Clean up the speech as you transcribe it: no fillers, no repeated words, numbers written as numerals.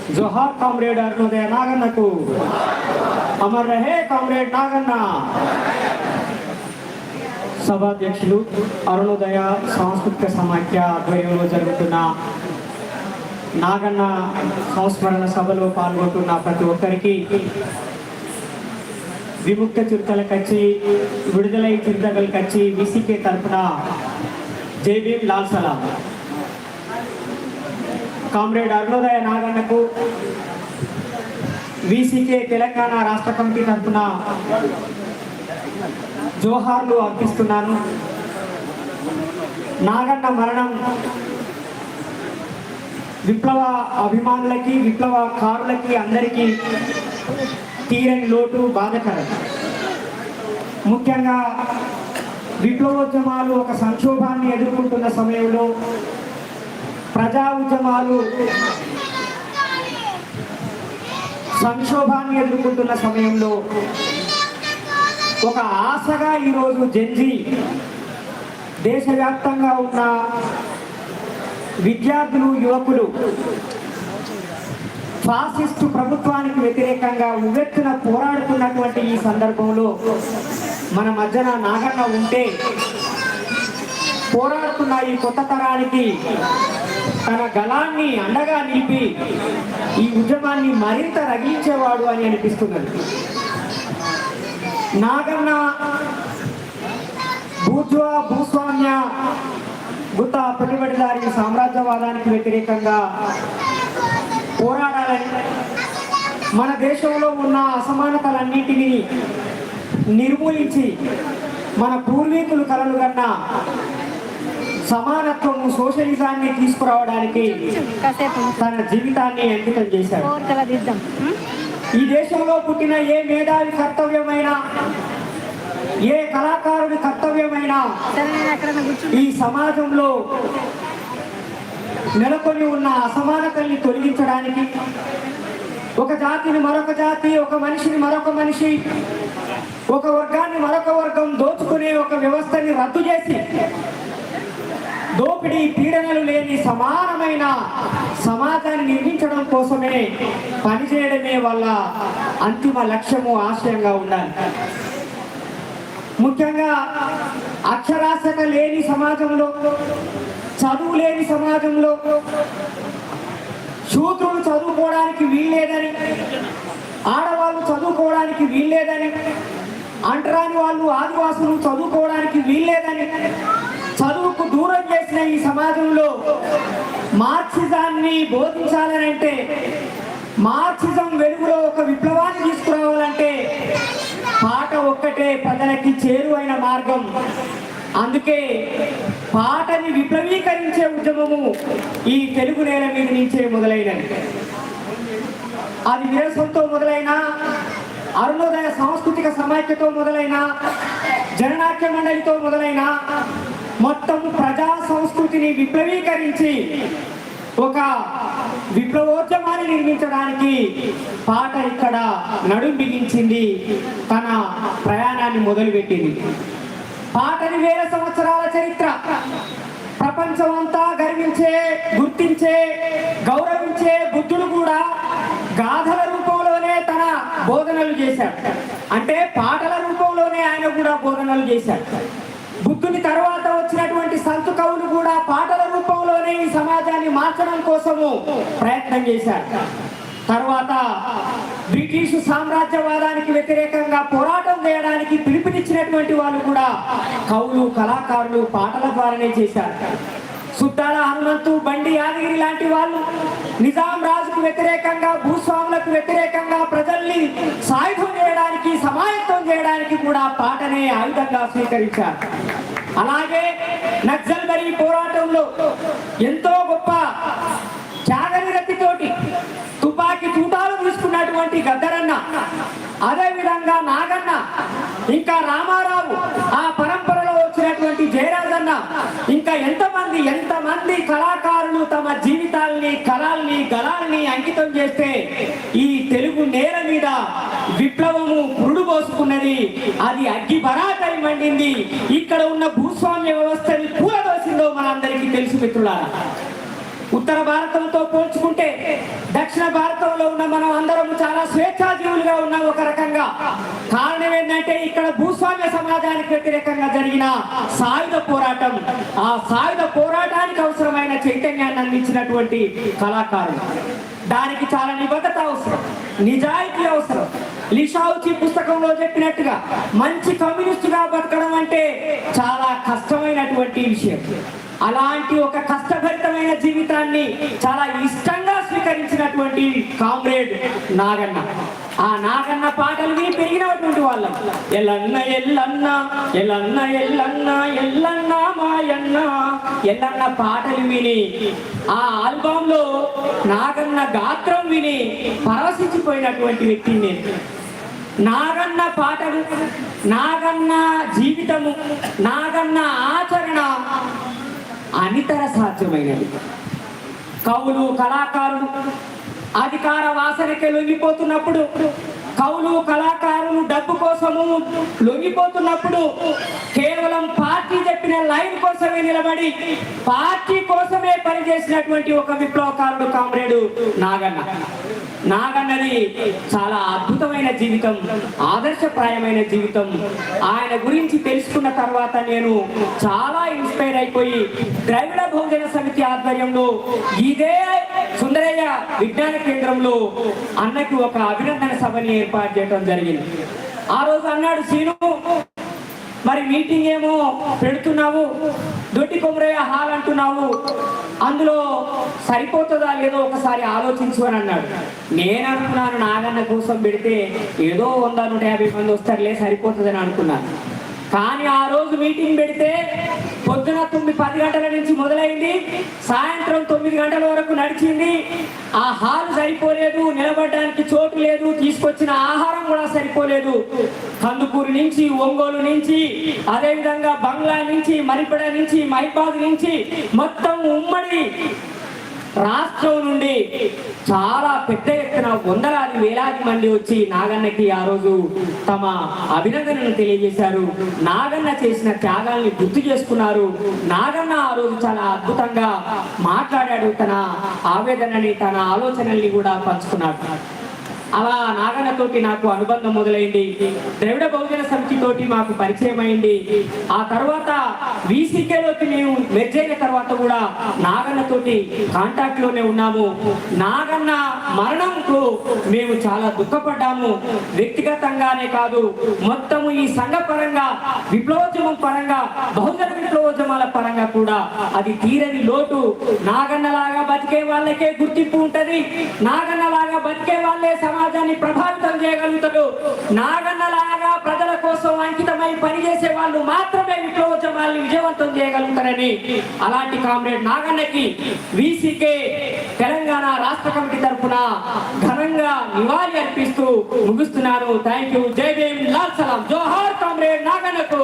जोहार कामरेड अरुणोदय नागन्न को अमर रहे कामरेड नागन्न। సభాధ్యక్షులు అరుణోదయ సాంస్కృతిక సమాఖ్య ఆధ్వర్యంలో జరుగుతున్న నాగన్న సంస్మరణ సభలో పాల్గొంటున్న ప్రతి ఒక్కరికి విముక్త చిరుతల కచ్చి విడుదలై చిరుతగల కచ్చి విసికే తరపున జై భీమ్ లాల్ సలాం। కామ్రేడ్ అరుణోదయ నాగన్నకు విసికే తెలంగాణ రాష్ట్ర కమిటీ తరపున జోహార్లు అర్పిస్తున్నాను। నాగన్న మరణం విప్లవ అభిమానులకి విప్లవకారులకి అందరికీ తీరని లోటు బాధకరం। ముఖ్యంగా విప్లవోద్యమాలు ఒక సంక్షోభాన్ని ఎదుర్కొంటున్న సమయంలో ప్రజా ఉద్యమాలు సంక్షోభాన్ని ఎదుర్కొంటున్న సమయంలో ఒక ఆశగా ఈరోజు జెన్జీ దేశవ్యాప్తంగా ఉన్న విద్యార్థులు యువకులు ఫాసిస్టు ప్రభుత్వానికి వ్యతిరేకంగా ఉవ్వెత్తున పోరాడుతున్నటువంటి ఈ సందర్భంలో మన మధ్యన నాగన్న ఉంటే పోరాడుతున్న ఈ కొత్త తరానికి తన గళాన్ని అండగా నిలిపి ఈ ఉద్యమాన్ని మరింత రగిలించేవాడు అని అనిపిస్తున్నది। నాగన్న బూర్జువా భూస్వామ్య గుత్త పెట్టుబడిదారి సామ్రాజ్యవాదానికి వ్యతిరేకంగా పోరాడాలని మన దేశంలో ఉన్న అసమానతలన్నింటినీ నిర్మూలించి మన పూర్వీకులు కలలు కన్న సమానత్వము సోషలిజాన్ని తీసుకురావడానికి తన జీవితాన్ని అంకితం చేశారు। ఈ దేశంలో పుట్టిన ఏ మేధావి కర్తవ్యమైనా ఏ కళాకారుడి కర్తవ్యమైనా ఈ సమాజంలో నెలకొని ఉన్న అసమానతల్ని తొలగించడానికి ఒక జాతిని మరొక జాతి ఒక మనిషిని మరొక మనిషి ఒక వర్గాన్ని మరొక వర్గం దోచుకునే ఒక వ్యవస్థని రద్దు చేసి దోపిడీ పీడనలు లేని సమానమైన సమాజాన్ని నిర్మించడం కోసమే పనిచేయడమే వాళ్ళ అంతిమ లక్ష్యము ఆశయంగా ఉండాలి। ముఖ్యంగా అక్షరాస్యత లేని సమాజంలో చదువు లేని సమాజంలో శూద్రులు చదువుకోవడానికి వీల్లేదని ఆడవాళ్ళు చదువుకోవడానికి వీల్లేదని అంటరాని వాళ్ళు ఆదివాసులు చదువుకోవడానికి వీల్లేదని చదువుకు దూరం చేసిన ఈ సమాజంలో మార్క్సిజాన్ని బోధించాలని అంటే మార్క్సిజం వెలుగులో ఒక విప్లవాన్ని తీసుకురావాలంటే పాట ఒక్కటే ప్రజలకి చేరువైన మార్గం। అందుకే పాటని విప్లవీకరించే ఉద్యమము ఈ తెలుగు నేల మీద నుంచే మొదలైనది। అది విరసంతో మొదలైన అరుణోదయ సాంస్కృతిక సమాఖ్యతో మొదలైన జననాట్య మండలితో మొదలైన మొత్తం ప్రజా సంస్కృతిని విప్లవీకరించి ఒక విప్లవోద్యమాన్ని నిర్మించడానికి పాట ఇక్కడ నడుం బిగించింది, తన ప్రయాణాన్ని మొదలుపెట్టింది। పాటని వేల సంవత్సరాల చరిత్ర ప్రపంచమంతా గర్వించే గుర్తించే గౌరవించే బుద్ధుడు కూడా గాథల రూపంలోనే తన బోధనలు చేశాడు, అంటే పాటల రూపంలోనే ఆయన కూడా బోధనలు చేశాడు। బుద్ధుని తర్వాత వచ్చినటువంటి సంతు కవులు కూడా పాటల రూపంలోనే ఈ సమాజాన్ని మార్చడం కోసము ప్రయత్నం చేశారు। తర్వాత బ్రిటిష్ సామ్రాజ్యవాదానికి వ్యతిరేకంగా పోరాటం చేయడానికి పిలుపునిచ్చినటువంటి వాళ్ళు కూడా కవులు కళాకారులు పాటల ద్వారానే చేశారు। సుద్దాల హనుమంతు బండి యాదగిరి లాంటి వాళ్ళు నిజాం రాజుకు వ్యతిరేకంగా భూస్వాములకు వ్యతిరేకంగా ప్రజల్ని సాయుధం చేయడానికి సమాయత్తం చేయడానికి కూడా పాటనే ఆయుధంగా స్వీకరించారు। అలాగే నక్సల్బరీ పోరాటంలో ఎంతో గొప్ప త్యాగనిరతితోటి తుపాకీ తూటాలు తీసుకున్నటువంటి గద్దరన్న, అదేవిధంగా నాగన్న, ఇంకా రామారావు, ఆ పరంపరలో వచ్చినటువంటి జయరాజన్న, ఇంకా ఎంతమంది కళాకారులు తమ జీవితాల్ని కళల్ని గళాల్ని అంకితం చేస్తే ఈ తెలుగు నేల మీద విప్లవము పురుడు పోసుకున్నది, అది అగ్గి బరాకై మండింది, ఇక్కడ ఉన్న భూస్వామ్య వ్యవస్థని కూలదోసిందో మనందరికీ తెలుసు మిత్రులారా। ఉత్తర భారతంతో పోల్చుకుంటే దక్షిణ భారతంలో ఉన్న మనం అందరం చాలా స్వేచ్ఛాజీవులుగా ఉన్నాం ఒక రకంగా. కారణం ఏంటంటే ఇక్కడ భూస్వామ్య సమాజానికి వ్యతిరేకంగా జరిగిన సాయుధ పోరాటం, ఆ సాయుధ పోరాటానికి అవసరమైన చైతన్యాన్ని అందించినటువంటి కళాకారులు. దానికి చాలా నిబద్ధత అవసరం, నిజాయితీ అవసరం. లిషావుచి పుస్తకంలో చెప్పినట్టుగా మంచి కమ్యూనిస్టుగా బతకడం అంటే చాలా కష్టమైనటువంటి విషయం. అలాంటి ఒక కష్టభరితమైన జీవితాన్ని చాలా ఇష్టంగా స్వీకరించినటువంటి కామ్రేడ్ నాగన్న. ఆ నాగన్న పాటలు విని పెరిగినటువంటి వాళ్ళం. ఎల్లన్న ఎల్లన్న ఎల్లన్న ఎల్లన్న ఎల్లన్న మాయన్న ఎల్లన్న పాటలు విని, ఆ ఆల్బమ్ లో నాగన్న గాత్రం విని పరవశించిపోయినటువంటి వ్యక్తిని నేను. నాగన్న పాటలు, నాగన్న జీవితము, నాగన్న ఆచరణ అనితర సాధ్యమైనది. కవులు కళాకారులు అధికార వాసనకే లొంగిపోతున్నప్పుడు, కవులు కళాకారులు డబ్బు కోసము లొంగిపోతున్నప్పుడు కేవలం పార్టీ చెప్పిన లైన్ కోసమే నిలబడి పార్టీ కోసమే పనిచేసినటువంటి ఒక విప్లవకారుడు కామ్రేడు నాగన్న. నాగన్నది చాలా అద్భుతమైన జీవితం, ఆదర్శప్రాయమైన జీవితం. ఆయన గురించి తెలుసుకున్న తర్వాత నేను చాలా ఇన్స్పైర్ అయిపోయి ద్రవిడ బహుజన సమితి ఆధ్వర్యంలో ఇదే సుందరయ్య విజ్ఞాన కేంద్రంలో అన్నకి ఒక అభినందన సభని ఏర్పాటు చేయడం జరిగింది. ఆ రోజు అన్నాడు, సీను మరి మీటింగ్ ఏమో పెడుతున్నావు, దొడ్డి కొమరయ్య హాల్ అంటున్నావు, అందులో సరిపోతుందా లేదో ఒకసారి ఆలోచించు అని అన్నాడు. నేను అనుకున్నాను నాగన్న కోసం పెడితే ఏదో 100-150 మంది వస్తారులే, సరిపోతుందని అనుకున్నాను. కానీ ఆ రోజు మీటింగ్ పెడితే పొద్దున 9-10 గంటల నుంచి మొదలైంది, సాయంత్రం 9 గంటల వరకు నడిచింది. ఆ హాల్ సరిపోలేదు, నిలబడడానికి చోటు లేదు, తీసుకొచ్చిన ఆహారం కూడా సరిపోలేదు. కందుకూరు నుంచి, ఒంగోలు నుంచి, అదేవిధంగా బంగ్లా నుంచి, మరిపడ నుంచి, మహిబాద్ నుంచి మొత్తం ఉమ్మడి రాష్ట్రం నుండి చాలా పెద్ద ఎత్తున వందలాది వేలాది మంది వచ్చి నాగన్నకి ఆ రోజు తమ అభినందనను తెలియజేశారు. నాగన్న చేసిన త్యాగాల్ని గుర్తు చేసుకున్నారు. నాగన్న ఆ రోజు చాలా అద్భుతంగా మాట్లాడాడు, తన ఆవేదనని, తన ఆలోచనల్ని కూడా పంచుకున్నాడు. అలా నాగన్నతోటి నాకు అనుబంధం మొదలైంది. ద్రవిడ బహుజన సమితి తోటి మాకు పరిచయం అయింది. ఆ తర్వాత వీసీకేలోకి మేము మెర్జ్ అయిన తర్వాత కూడా నాగన్నతోటి కాంటాక్ట్ లోనే ఉన్నాము. నాగన్న మరణంకు మేము చాలా దుఃఖపడ్డాము. వ్యక్తిగతంగానే కాదు, మొత్తము ఈ సంఘ పరంగా, విప్లవోద్యమం పరంగా, బహుజన విప్లవోద్యమాల పరంగా కూడా అది తీరని లోటు. నాగన్నలాగా బతికే వాళ్ళకే గుర్తింపు ఉంటది, నాగన్నలాగా బతికే వాళ్ళే సమాజాన్ని ప్రభావితం చేయగలుగుతారు, నాగన్నలాగా ప్రజల కోసం అంకితమై పనిచేసే వాళ్ళు మాత్రమే విప్లవోద్యమాల్ని విజయవంతం చేయగలుగుతారని, అలాంటి కామ్రేడ్ నాగన్నకి వీసీకే తెలంగాణ రాష్ట్ర కమిటీ తరఫున ఘనంగా నివాళి అర్పిస్తూ ముగిస్తున్నాను. Thank you. జై భీమ్, లాల్ సలాం. జోహార్ కామ్రేడ్ నాగన్నకు.